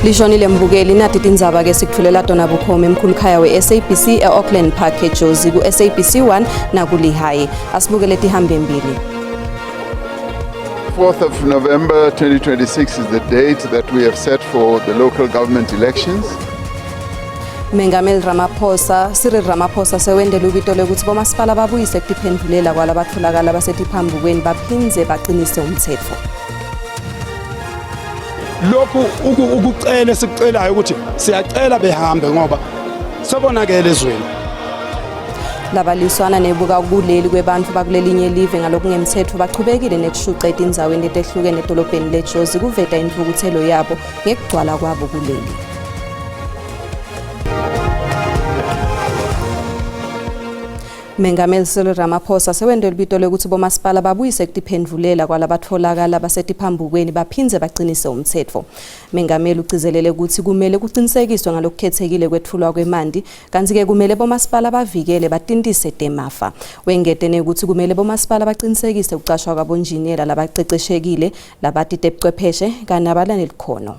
Lishonile Mbukeli nathi tindzaba ke sikuthulela tona bukhoma emkhulukhaya we-SABC e-Auckland Park eJozi ku-SABC 1 nakuLehigh. Asibukele tihambe mbili. 4th of November 2026 is the date that we have set for the local government elections. Mengameli Cyril Ramaphosa sewendela ubito lokuthi bomasipala babuyise kutiphendulela kwalabatholakala basetiphambukweni baphindze baqinise umthetho. Lokhu ukucela sikucelayo ukuthi siyacela behambe ngoba sebonakele ezweni. Labaliswana nebuka kuleli kwebantu bakulelinye live ngalokungemthetho bachubekile nekushuqeda indzaweni etehlukene edolobheni leJozi kuveta imvukuthelo yabo ngekugcwala kwabo kuleli. Mengameli Cyril Ramaphosa sewendela ubito lokuthi bomasipala babuyise kutiphendulela kwalabatholakala basetiphambukweni baphindze baqinise umthetho. Mengameli ugcizelele ukuthi kumele kuqinisekiswe ngalokukhethekile kwethulwa kwemandi kanti ke kumele bomasipala bavikele batintise temafa. Wengete ukuthi kumele bomasipala baqinisekise ukucashwa kwabonjiniyela labaqeqeshekile labatite ebuchwepheshe kanabalanelkhono.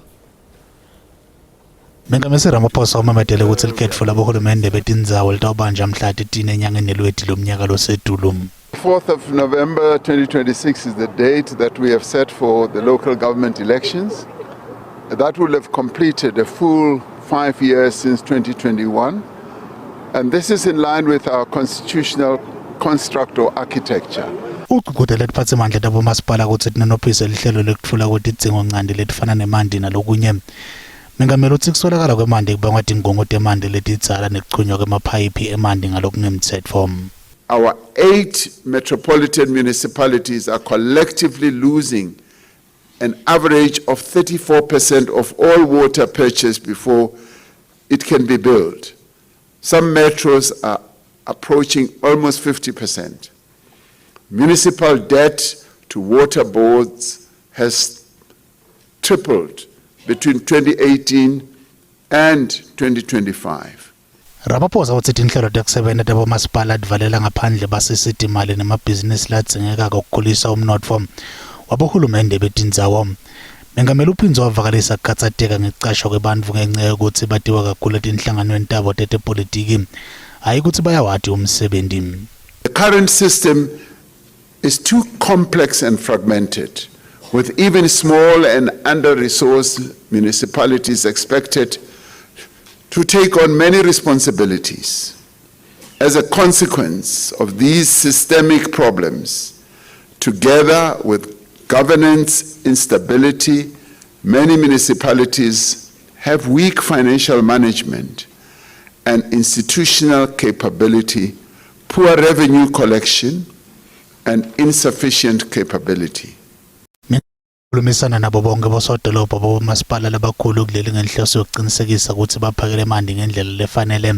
Mengameli Ramaphosa umametele ukuthi likhetho labohulumende betindzawo litawubanja mhla 13 enyangeni lweti lomnyaka losedulu. 4th of November 2026 is the date that we have set for the local government elections. That will have completed a full 5 years since 2021. And this is in line with our constitutional construct or architecture. Ukugudela liphatsimandla labomasipala ukuthi tinenophise lihlelo lekutfula kwetidzingo ncandi letifana nemandi nalokunye. Mengameli uthi kusolakala kwemandi kubangwa tingongo temandi letitsala nekuchunywa kwemaphayiphi emandi ngalokungemtsetfo. Our 8 metropolitan municipalities are collectively losing an average of 34% of all water purchased before it can be built. Some metros are approaching almost 50%. Municipal debt to water boards has tripled between 2018 and 2025. Ramaphosa uthi tinhlelo tekusebenta tabomasipala divalela ngaphandle basisitimali nemabhizinisi ladzingeka ukukhulisa umnotfo wabohulumende betindzawo. Mengameli uphindze wavakalisa kukhatsateka ngekucashwa kwebantfu ngenxa yokuthi batiwa kakhulu etinhlanganweni tabo tetepolitiki hayi ukuthi bayawati umsebenzi. The current system is too complex and fragmented, with even small and under-resourced municipalities expected to take on many responsibilities. As a consequence of these systemic problems, together with governance instability, many municipalities have weak financial management and institutional capability, poor revenue collection, and insufficient capability. Khulumisana nabo bonke bosodolobha bomasipala labakhulu kuleli ngenhloso yokuqinisekisa ukuthi baphakele mandi ngendlela lefanele.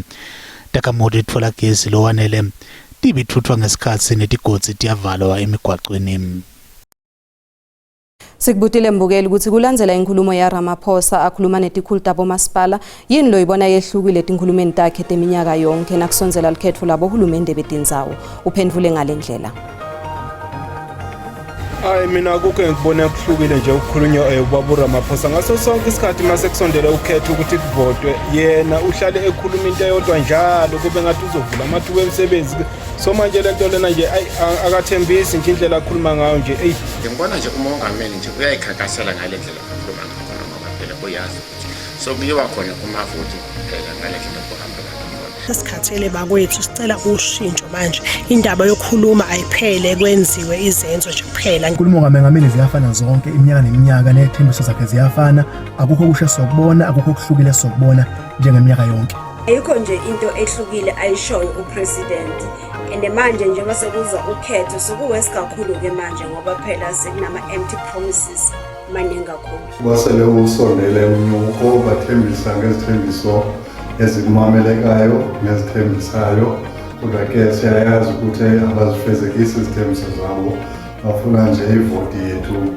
Takamodi itfola gesi lowanele tibithuthwa ngesikhathi netigodzi tiyavalwa emigwaqweni. Sikubutile Mbukeli ukuthi kulandzela inkulumo ya Ramaphosa akhuluma netikhulu tabomasipala yini lo ibona yehlukile tinkhulumeni takhe teminyaka yonke nakusondzela likhetho labohulumende betindzawo. Uphendvule ngalendlela. Mina kuke ngibona kuhlukile nje ukukhulunywa ubaba Ramaphosa ngaso sonke isikhathi mase kusondela ukhetho ukuthi kuvotwe yena uhlale ekhuluma into eyodwa njalo kube ngathi uzovula amathuba emsebenzi so manje lento lena nje akathembisi indlela akhuluma ngayo nje ngibona nje umongameli nje uyayikhankasela ngale ndlela akhuluma ngayo ngoba phela uyazi ukuthi so kuyiwa khona kumavoti phela ngale ndlela okuhambela Sesikhathele bakwethu sicela ushintsho manje indaba yokukhuluma ayiphele kwenziwe izenzo nje kuphela. Inkulumo kaMengameli ziyafana zonke iminyaka neminyaka nethembiso zakhe ziyafana akukho kusho sokubona akukho kuhlukile sokubona njengeminyaka yonke. Ayikho nje into ehlukile ayishoyo upresident and manje nje mase kuza ukhetho sokuwesi kakhulu ke manje ngoba phela sekunama empty promises maningi kakhulu. Basele usondele umnyuko bathembisa ngezithembiso ezikumamelekayo nezithembisayo kodwa ke siyayazi ukuthi abazifezekisi izithembiso zabo bafuna nje ivoti yethu.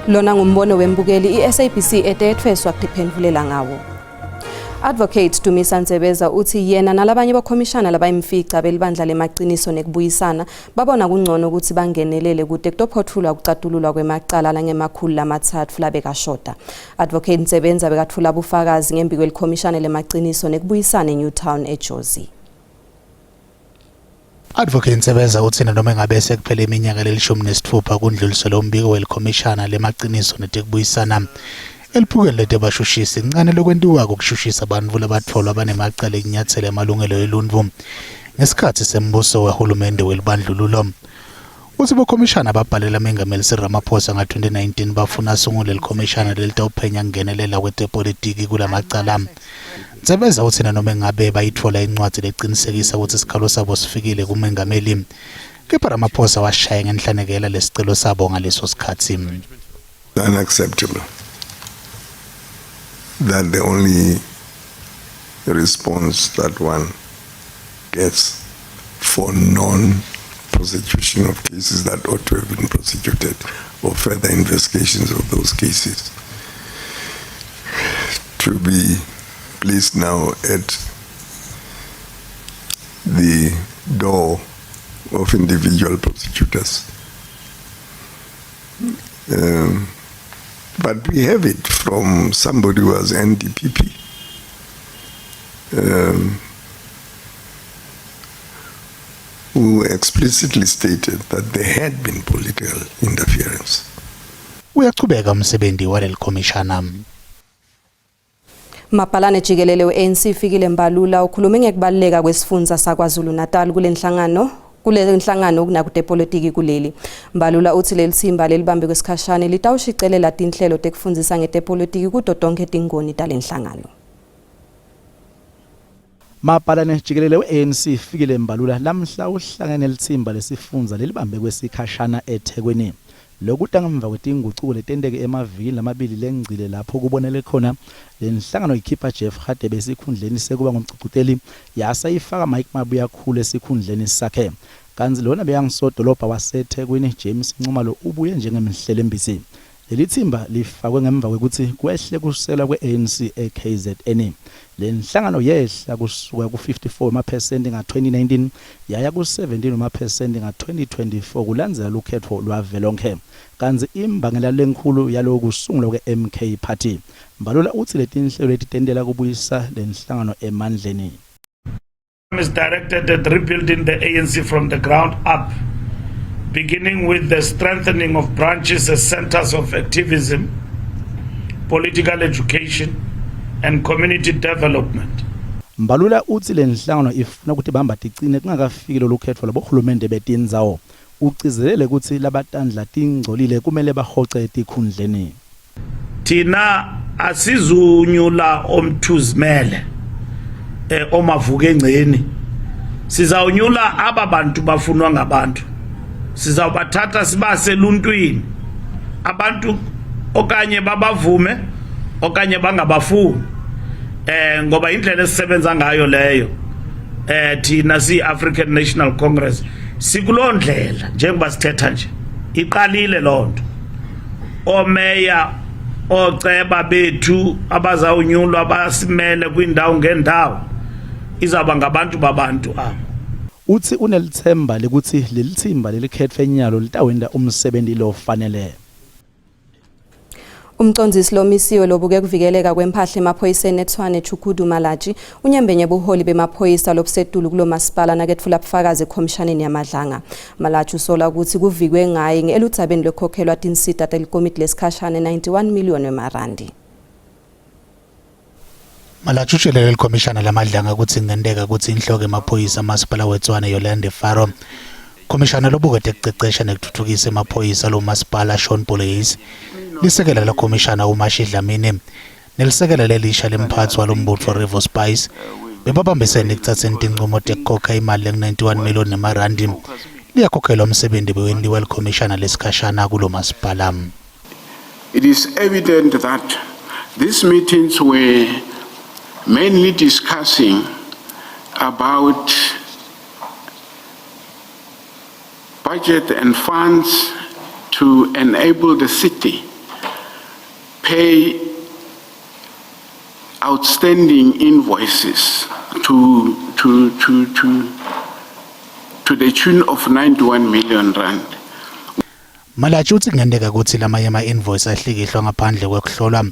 Lona ngumbono wembukeli iSABC etethweswa kutiphendulela ngawo. Advocate Dumisa Ntsebeza uthi yena nalabanye bakhomishana labayimfica belibandla lemaqiniso nekubuyisana babona kungcono ukuthi bangenelele kude kutophothulwa ukucatululwa kwemacala langemakhulu lamathathu labekashota. Advocate Ntsebeza bekathula bufakazi ngembi kwelikhomishana lemaqiniso nekubuyisana eNewtown eJozi. Advocate Ntsebeza uthi noma ngabe sekuphele iminyaka le-16 kundluliselo umbiko welikhomishana lemaqiniso netekubuyisana eliphukeni letebashushisi incane lokwentiwa kokushushisa abantu labatfolwa abanemacala ekunyathela emalungelo eluntu ngesikhathi sembuso wehulumende welibandlululo. Uthi bokhomishana babhalela uMengameli Cyril Ramaphosa nga-2019 bafuna asungule likhomishana lelitawuphenya kungenelela kwetepolitiki kulamacala. Ntsebeza uthi noma ngabe bayithola incwadi leqinisekisa ukuthi isikhalo sabo sifikile kuMengameli, kepha Ramaphosa washaya ngenhlanekela lesicelo sabo ngaleso sikhathi. Unacceptable that the only response that one gets for non-prosecution of cases that ought to have been prosecuted or further investigations of those cases to be placed now at the door of individual prosecutors. But we have it from somebody who was NDPP. Who explicitly stated that there had been political interference. Uyaqhubeka umsebenzi waleli khomishana. Mapalane jikelele we-ANC fikile Mbalula ukhulume ngekubaluleka kwesifundza saKwaZulu Natal kule nhlangano kunakude politiki kuleli. Mbalula uthi leli thimba lelibambe kwesikhashana litawushicelela tinhlelo tekufundisa ngetepolitiki kuto tonke tingoni talenhlangano. Mapalane jikelele we-ANC fikile Mbalula lamhla uhlangene lethimba lesifundza lelibambe kwesikhashana eThekwini. Lokuthi ngemva kwetinguquko letendeke emavili lamabili lengcile lapho kubonele khona lenhlangano ikhipha Jeff Radebe esikhundleni sekuba ngumgcugcuteli yasayifaka Mike Mabuya khulu esikhundleni sakhe. Kanzi lona beyangisodolobha waseThekwini James Ncumalo ubuye njengemhlelo embisi. Leli thimba lifakwe ngemva kwekuthi kwehle kuselwa kwe-ANC eKZN. Lenhlangano yehla kusuka ku-54% nga-2019 yaya ku-17% nga-2024 kulandzela lukhetho lwavelonke. Kanzi imbangela lenkulu yaloku kusungulwa kwe-MK Party. Mbalula uthi letinhlelo letitendela kubuyisa lenhlangano emandleni. Is directed at rebuilding the ANC from the ground up, beginning with the strengthening of branches as centers of activism, political education, and community development. Mbalula uthi lenhlangano ifuna ukuthi bamba ticine kungakafiki lokhetho labohulumende betindzawo. Ucizelele ukuthi labatandla tingcolile kumele bahoce etikhundleni. Thina asizunyula omthuzimele omavuke engceni. Sizawunyula ababantu bafunwa ngabantu. Sizawubathatha sibase eluntwini. Abantu okanye babavume okanye bangabafuni. Ngoba indlela esisebenza ngayo leyo thina si-African National Congress sikuloo ndlela njengoba sithetha nje iqalile loo nto. Omeya oceba bethu abazawunyulwa basimele kwindawo ngendawo izaba ngabantu babantu abo. Uthi unelithemba lekuthi leli thimba lelikhethwe enyalo litawenda umsebenzi lo fanele. Umcondzisi lomisiwe lobuke kuvikeleka kwempahla emaphoyiseni eTshwane Chukudu Malaji unyembenye buholi bemaphoyisa lobusetulu kulo masipala naketfula bufakazi ekhomshaneni yamadlanga. Malaji usola ukuthi kuvikwe ngaye ngeludzabeni lokhokhelwa tinsita telikomiti lesikhashana 91 million wemarandi. Malaji utshelele likhomishana lamadlanga ukuthi ngenteka ukuthi inhloko emaphoyisa masipala weTshwane Yolande Faro Komishana lobuke ekucecesha nekuthuthukisa emaphoyisa lo masipala Sean Police lisekela la komishana uMashi Dlamini nelisekela lelisha lemphathi walombutho River Spice bebabambisene ekuthatheni inqumo tekhokha imali le-91 million nemarandi liyakhokhelwa umsebenzi bewendiwa likhomishana lesikhashana kulo masipala. It is evident that these meetings were mainly discussing about budget and funds to enable the city pay outstanding invoices to the tune of 91 million rand. Malachi uthi kungenzeka ukuthi lamanye ama-invoice ahlikihlwa ngaphandle kwekuhlolwa.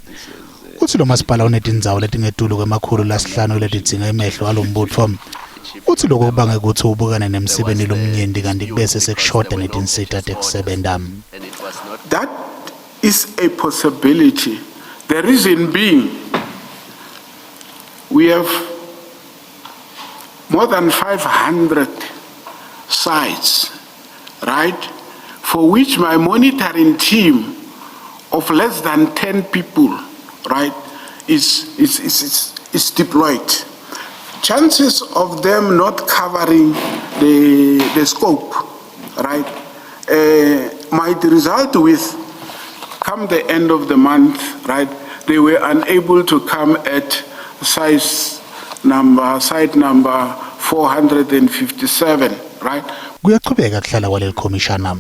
Uthi lo masipala unetindzawo letingetulu kwemakhulu lasihlanu letidzinga imehlo alombutfo. Uthi lokho kubanga ukuthi ubukane nemsebenti lomnyenti kanti kubese sekushoda netinsita tekusebenta. That is a possibility. The reason being, we have more than 500 sites, right, for which my monitoring team of less than 10 people, right, is deployed. Chances of them not covering the scope, right, might result with, come the end of the month, right, they were unable to come at site number 457, right? Kuyaqhubeka kuhlala kwaleli commissioner.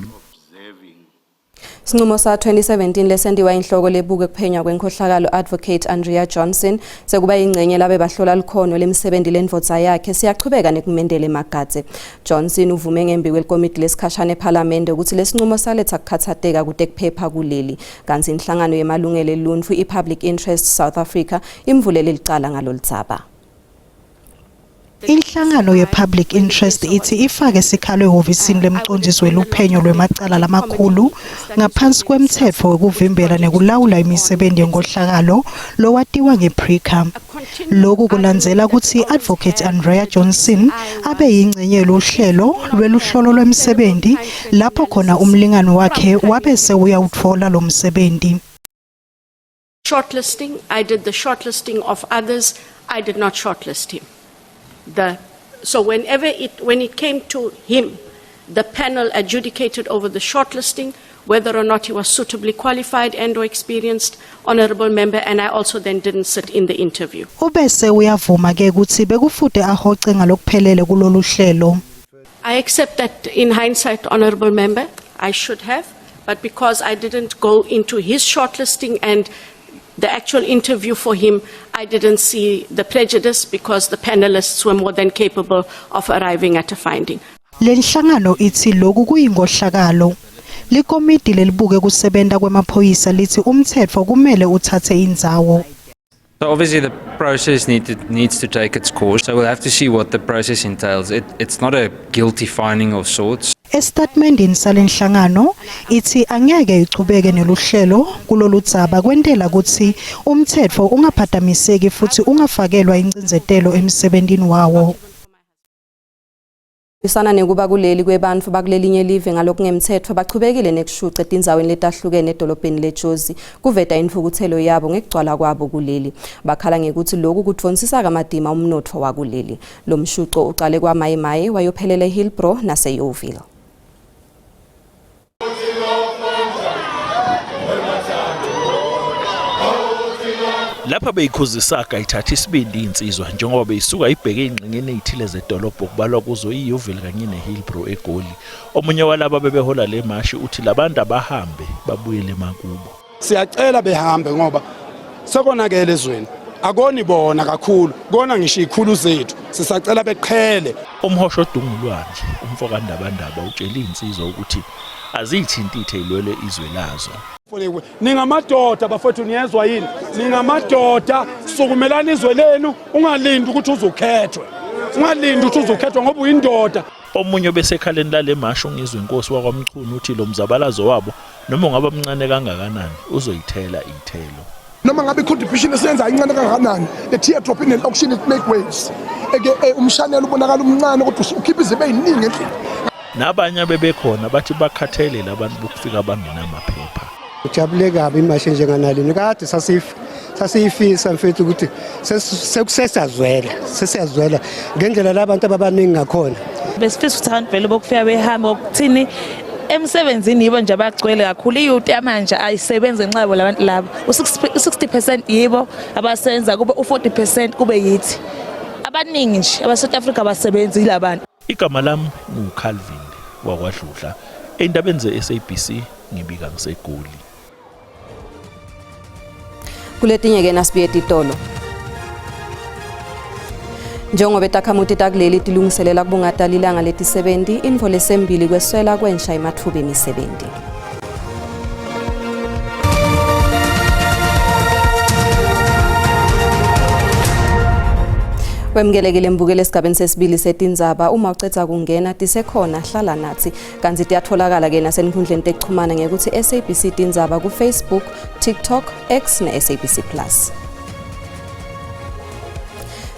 Sinqumo sa 2017 lesendiwa inhloko lebuke kuphenywa kwenkhohlakalo Advocate Andrea Johnson sekuba ingcenye labe bahlola likhono lemsebenzi lendvodza yakhe siyaqhubeka nekumendela emagadze. Johnson uvume ngembi kwelikomiti lesikhashana eParliament ukuthi lesinqumo saletha kukhathateka kude kuphepha kuleli kanti inhlangano yemalungelo eluntu iPublic Interest South Africa imvulele licala ngalolidzaba. Inhlangano ye-Public Interest ithi ifake sikhalo ehhovisini lemcondzisi weluphenyo lwemacala lamakhulu ngaphansi kwemthetho wokuvimbela nekulawula imisebenzi yenkohlakalo lowatiwa ngePRICA. Lokhu kulandzela ukuthi Advocate Andrea Johnson abe yingcenye lohlelo lweluhlolo lwemsebenzi lapho khona umlingani wakhe wabese uyawutfola lo msebenzi. Shortlisting, I did the shortlisting of others. I did not shortlist him. So when it came to him, the panel adjudicated over the shortlisting, whether or not he was suitably qualified and or experienced, honorable member, and I also then didn't sit in the interview. Ubese uyavuma ke ukuthi bekufude ahoce ngalokuphelele kulolu hlelo. I accept that in hindsight, honorable member, I should have, but because I didn't go into his shortlisting and the actual interview for him, I didn't see the prejudice because the panelists were more than capable of arriving at a finding. Lenhlangano ithi lokhu kuyingohlakalo. Likomiti lelibuke kusebenta kwemaphoyisa lithi umthetho kumele uthathe indzawo. So obviously the process needs to take its course. So we'll have to see what the process entails. It's not a guilty finding of sorts. Estatementini salenhlangano ithi angeke ichubeke neluhlelo kulolu dzaba kwentela ukuthi umthetho ungaphadamiseki futhi ungafakelwa incinzetelo emsebentini wawo. Isana nekuba kuleli kwebantfu bakulelinye live ngalokungemthetho bachubekile nekushuca etindzaweni letahlukene edolobheni leJozi kuveta imfukuthelo yabo ngekugcwala kwabo kuleli bakhala ngekuthi lokhu kutfonsisa kamadima umnotfo wakuleli lo mshuco uqale kwaMayimayi wayophelela eHillbrow naseYoville. Lapha beyikhuzisaka ithatha isibindi insizwa njengoba beyisuka ibheke ingxenyeni ezithile zedolobho kubalwa kuzo iYoville kanye neHillbrow eGoli. Omunye walabo bebehola le mashi uthi labantu abahambe babuyele emakubo. Siyacela behambe ngoba sekonakele ezweni. Akoni bona kakhulu, kona ngisho ikhulu zethu. Sisacela beqhele. Umhosho Dungulwandle, umfokandabandaba utshela insizwa ukuthi azithintithe ilwele izwe lazo. Ningamadoda bafowethu niyezwa yini? Ningamadoda sukumelana izwe lenu ungalindi ukuthi uzokhethwe. Ungalindi ukuthi uzokhethwa ngoba uyindoda. Omunye besekhaleni lale masho ngizwe inkosi wakwaMchunu uthi lo mzabalazo wabo noma ungaba mncane kangakanani uzoyithela ithelo. Noma ngabe contribution esenza incane kangakanani the teardrop in the auction it make waves. Umshanelo ubonakala umncane kodwa ukhipha izibe eziningi endlini. Nabanye bebekhona bathi bakhathele labantu bokufika bangenamaphepha. Ujabule kabi imashe njenganalini kade sasifisa mfethu ukuthi sesiyazwela ngendlela labantu ababaningi ngakhona. Besifisa ukuthi abantu vele bokufika behamba ukuthini emsebenzini yibo nje abagcwele kakhulu iyuti amanje ayisebenze nxabo labantu labo u60% yibo abasenza kube u40% kube yithi abaningi nje abaSouth Africa basebenzi labantu. Igama lami nguCalvin wakwaDludla endabeni zeSABC ngibika ngiseGoli. Kuletinye ke nasibiye etitolo. Njengoba itakhamuti takuleli tilungiselela kubungata lilanga leti-70 info lesembili kweswela kwensha emathuba emisebenzi. Wemgelekile mbukele esigabeni sesibili setindzaba uma ucetha kungena tisekhona hlala nathi kanti tiyatholakala ke nasenkundleni tekuxhumana ngekuthi SABC tindzaba ku Facebook, TikTok, X ne SABC Plus.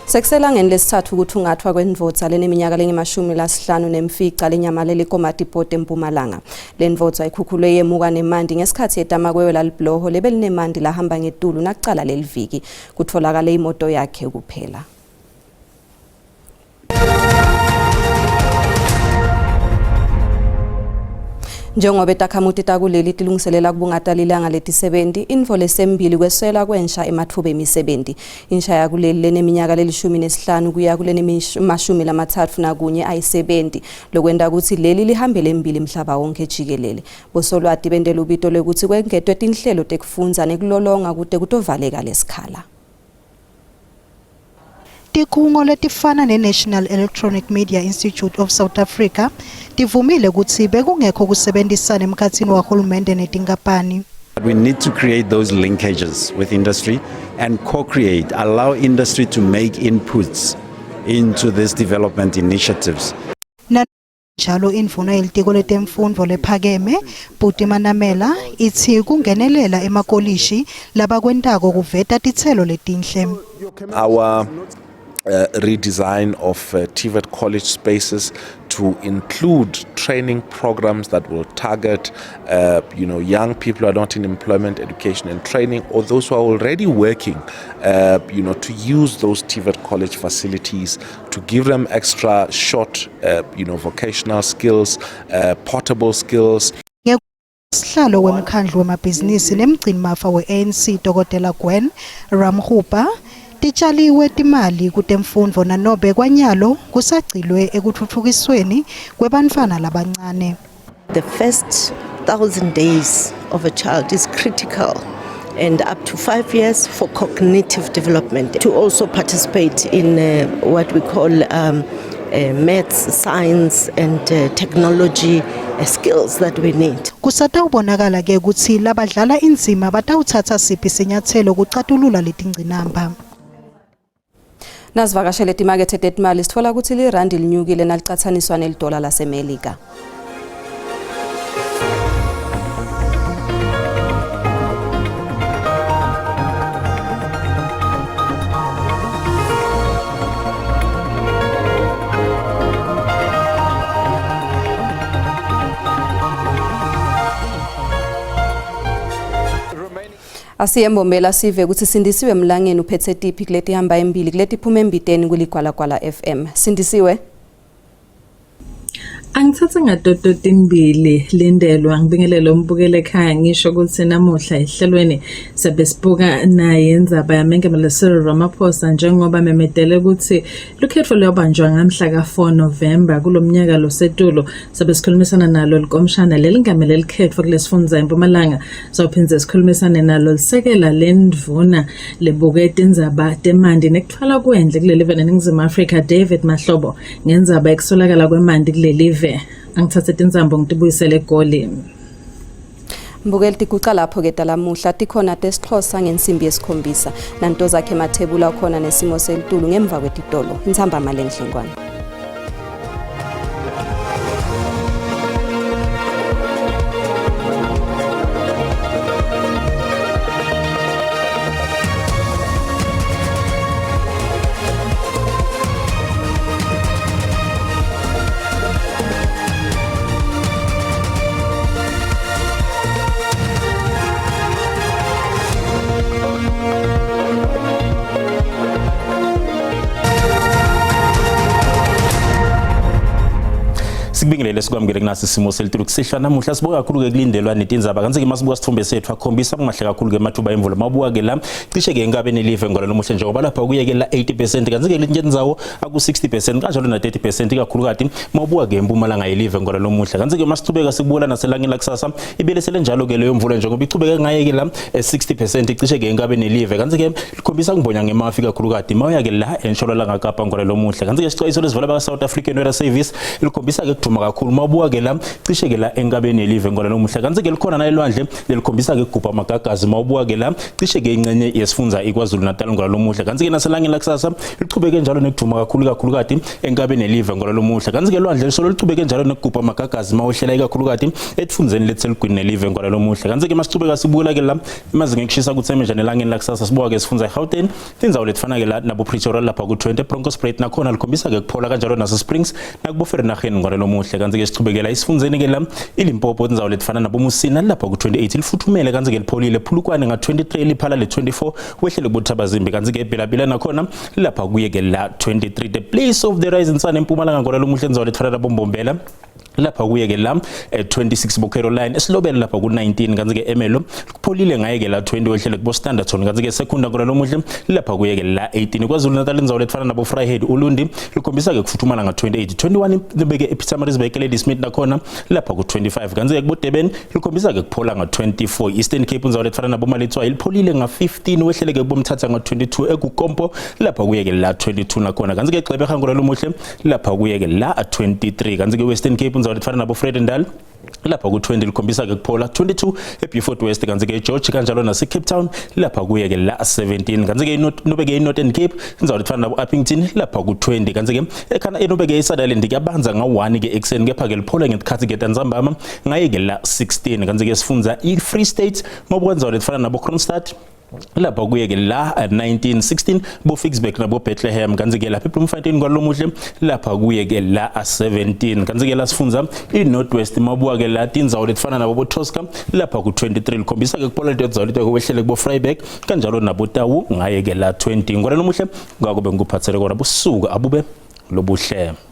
Sekuselangeni lesithathu ukuthi ungathwa kwendvodza leneminyaka lengima-50 nemfica lenyamalele eKomati Port eMpumalanga. Le ndvodza ikhukhulwe yemuka nemandi ngesikhathi yetamakweyo lalibloho lebelinemandi lahamba ngetulu nakucala leliviki kutholakala imoto yakhe kuphela. Njengoba itakhamuti takuleli tilungiselela kubungata lilanga leti-70 info lesembili kweswela kwensha emathuba emisebenzi. Insha yakuleli leneminyaka leli-15 kuya kuleni-31 ayisebenti lokwenda ukuthi leli lihambele embili emhlaba wonke jikelele. Bosolwati bendela ubito lekuthi kwengetwe tinhlelo tekufundza nekulolonga kute kutovaleka lesikhala. Tikhungo letifana ne-National Electronic Media Institute of South Africa tivumile ukuthi bekungekho kusebenzisana emkhatsini wahulumende netinkampani. We need to create those linkages with industry and co-create, allow industry to make inputs into these development initiatives. Njalo imvuno yelitiko letemfundo lephakeme Bhuti Manamela ithi kungenelela emakolishi labakwentako kuveta titselo letinhle. Our redesign of TVET college spaces to include training programs that will target young people who are not in employment, education and training, or those who are already working, to use those TVET college facilities to give them extra short vocational skills, portable skills. Sihlalo wemkhandlu wemabhizinisi nemgcini mafa we-ANC Dr. Gwen Ramhupa titshaliwe timali kutemfundo nanobe kwanyalo kusagcilwe ekuthuthukisweni kwebantfwana labancane. The first 1,000 days of a child is critical and up to 5 years for cognitive development, to also participate in what we call maths, science and technology skills that we need. Kusata ubonakala ke ukuthi labadlala inzima batawuthatha siphi sinyathelo kucatulula letingcinamba. Nazivakashele timakethe tetimali sithola ukuthi lirandi linyukile nalicathaniswa nelidola laseMelika. Asiyembombela sive ukuthi Sindisiwe Mlangeni uphethe tipi kuleti hamba embili kuleti phuma embiteni kuliGwalagwala FM. Sindisiwe Angithatha ngadodo timbili lindelwa ngibingelelo umbukele ekhaya ngisho ukuthi namuhla ehlelweni sabesibuka naye indzaba yamengameli Cyril Ramaphosa njengoba memedele ukuthi lukhetho luyobanjwa ngamhla ka4 November kulomnyaka losetulo sabesikhulumisana nalo likomshana lelingamele likhetho kulesifundza eMpumalanga sawuphinze sikhulumisane nalo lisekela lendvuna lebuke tindzaba temandi nekutfala kwendle kuleli vele eNingizimu Afrika David Mahlobo ngendzaba ekusolakala kwemandi kuleli angithathe tinzambo ngitibuyisele eGoli. Mbukeli tikuca lapho ke talamuhla tikhona tesixhosa ngensimbi yesikhombisa nanto zakhe emathebula khona nesimo selitulu ngemva kwetitolo intsamba malenhlengwane. Sikubingelele sikwamukele kunasi isimo selitulu kusehla namuhla sibuka kakhulu ke kulindelwa netindzaba kanti ke masibuka sithombe sethu akhombisa kungahle kakhulu ke mathuba emvula mabuka ke la cishe ke ingabe nelive ngalo lomuhle njengoba lapha kuyekela 80% kanti ke letindzawo aku 60% kanjalo na 30% kakhulu kati mabuka ke eMpumalanga yelive ngalo lomuhle kanti ke masithubeka sikubuka naselangeni lakusasa ibele sele njalo ke leyo mvula njengoba ichubeka ngayekela 60% cishe ke ingabe nelive kanti ke likhombisa ngibhonya ngemafi kakhulu kati mawuya ke la eNtshonalanga Kapa ngalo lomuhle kanti ke sixwayiso lesivala ba South African Weather Service likhombisa ke kuduma kakhulu mabuka ke la cishe ke la engabeni yelive ngalo lomuhle kanti ke likhona nalelwandle lelikhombisa ke kugubha amagagazi mabuka ke la cishe ke ingcenye yesifundza iKwaZulu Natal ngalo lomuhle kanti ke naselangeni lakusasa lichubeke njalo nekuduma kakhulu kati engabeni yelive ngalo lomuhle kanti ke lwandle lisolo lichubeke njalo nekugubha amagagazi mawuhlela ikakhulu kati etfundzeni leTheLugwini nelive ngalo lomuhle kanti ke masichubeka sibukela ke la emazinga ekushisa kuThemeja nelangeni lakusasa sibuka ke sifundza eGauteng tindzawo letfana ke la nabo Pretoria lapha ku20 Bronkhorstspruit nakhona likhombisa ke kuphola kanjalo naso Springs nakubo Vereeniging ngalo lomuhle kanti ke sichubekela isifundzeni ke la iLimpopo tindzawo letfana nabo Musina lapha ku28 lifuthumele kanti ke lipholile Phulukwane nga23 liphala le24 wehlele kuThabazimbi kanti ke Bhelabhela nakhona lapha kuye ke la 23 the place of the rising sun eMpumalanga ngalo lomuhle tindzawo letfana nabo Mbombela lapha kuye ke la 26 boCaroline esilobela lapha ku19 kanti ke Emelo kupholile ngaye ke la 20 wehlele kubo Standerton kanti ke Secunda ngalo lomuhle lapha kuye ke la 18 KwaZulu Natal indzawo letfana nabo Vryheid uLundi likhombisa ke kufuthumala nga28 21 libeke ePietermaritzburg eLadysmith nakhona lapha ku25 kanti ke kubo Durban likhombisa ke kuphola nga24 Eastern Cape indzawo letfana nabo Maletswayi lipholile nga15 wehlele ke kubo Mthatha nga22 ekuKompo lapha kuye ke la 22 nakhona kanti ke Gqeberha ngalo lomuhle lapha kuye ke la 23 kanti ke Western Cape indzawo letfana nabo Vredendal lapha ku20 likhombisa ke kuphola 22 eBeaufort West kanti ke George kanjalo nase Cape Town lapha kuye ke la 17 kanti ke nobeke eNorthern Cape indzawo letfana nabo Uppington lapha ku20 kanti ke ekhana enobeke eSutherland kuyabanza nga1 ke ekseni kepha ke liphola ngesikhathi ke Nzambama ngaye ke la 16 kanti ke sifundza iFree State mabuka indzawo letfana nabo Kroonstad lapha kuye ke la 1916 bo Ficksburg nabo Bethlehem kanti ke lapha eBloemfontein kwalomuhle lapha kuye ke la 17 kanti ke la sifundza iNorthwest mabuka ke la tindzawo letfana nabo boTosca lapha ku23 likhombisa ke kuphola letindzawo letho wehlele kubo Vryburg kanjalo nabo Tawu ngaye ke la 20 kwalomuhle ngakube ngikuphathele kona busuku abube lobuhle